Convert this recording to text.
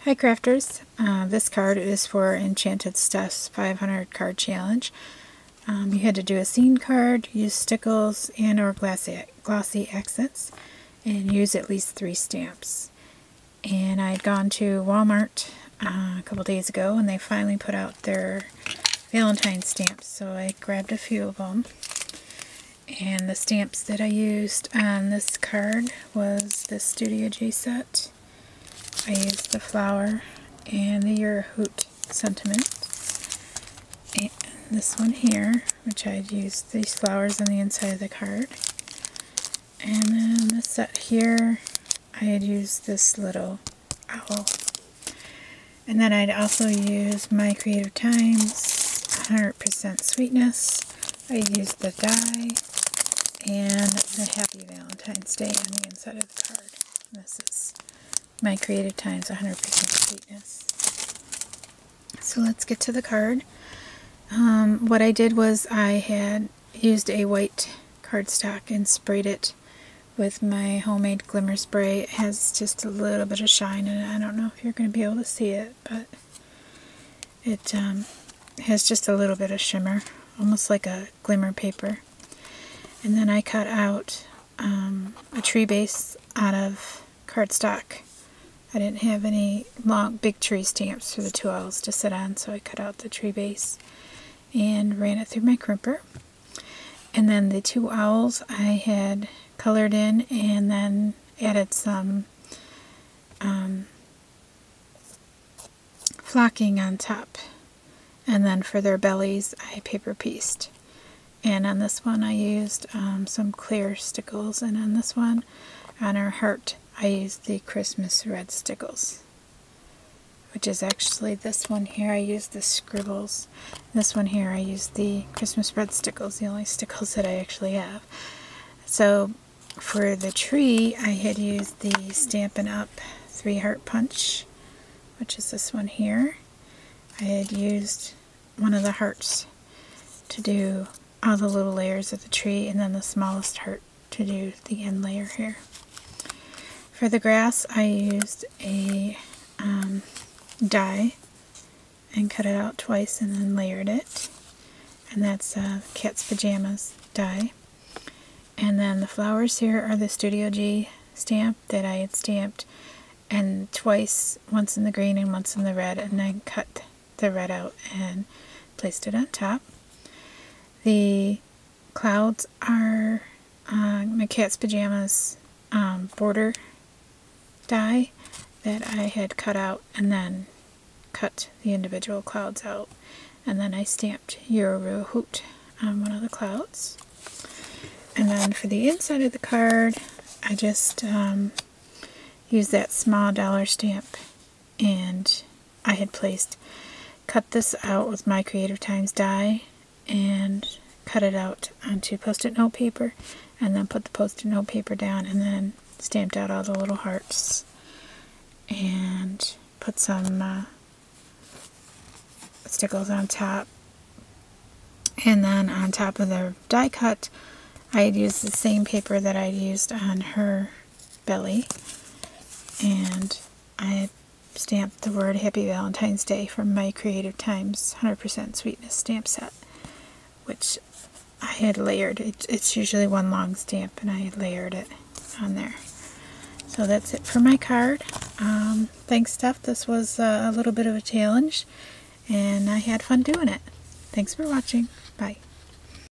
Hi crafters, this card is for Emchantedsteph's 500 card challenge. You had to do a scene card, use stickles and or glossy accents, and use at least 3 stamps. And I had gone to Walmart a couple days ago and they finally put out their Valentine's stamps, so I grabbed a few of them. And the stamps that I used on this card was the Studio J set. I used the flower and the You're a Hoot sentiment. And this one here, which I'd used these flowers on the inside of the card. And then the set here, I had used this little owl. And then I'd also use My Creative Times 100% Sweetness. I used the die and the Happy Valentine's Day on the inside of the card. And this is My Creative Times 100% Sweetness. So let's get to the card. What I did was I had used a white cardstock and sprayed it with my homemade glimmer spray. It has just a little bit of shine in it. I don't know if you're going to be able to see it, but it has just a little bit of shimmer, almost like a glimmer paper. And then I cut out a tree base out of cardstock. I didn't have any long, big tree stamps for the 2 owls to sit on, so I cut out the tree base and ran it through my crimper. And then the 2 owls I had colored in and then added some flocking on top. And then for their bellies I paper pieced. And on this one I used some clear stickles, and on this one, on her heart, I used the Christmas red stickles, which is actually this one here. I used the scribbles. This one here I used the Christmas red stickles, the only stickles that I actually have. So for the tree I had used the Stampin' Up! 3 Heart Punch, which is this one here. I had used one of the hearts to do all the little layers of the tree, and then the smallest heart to do the end layer here. For the grass I used a die and cut it out twice and then layered it, and that's Cat's Pajamas die. And then the flowers here are the Studio G stamp that I had stamped and twice, once in the green and once in the red, and then cut the red out and placed it on top. The clouds are my Cat's Pajamas border die that I had cut out and then cut the individual clouds out. And then I stamped You're a Hoot on one of the clouds. And then for the inside of the card, I just used that small dollar stamp, and I had cut this out with My Creative Times die and cut it out onto post-it note paper, and then put the post-it note paper down and then stamped out all the little hearts and put some stickles on top. And then on top of the die cut I had used the same paper that I used on her belly, and I had stamped the word Happy Valentine's Day from My Creative Times 100% Sweetness stamp set, which I had layered. It's usually one long stamp, and I had layered it on there. So that's it for my card. Thanks, Steph. This was a little bit of a challenge, and I had fun doing it. Thanks for watching. Bye.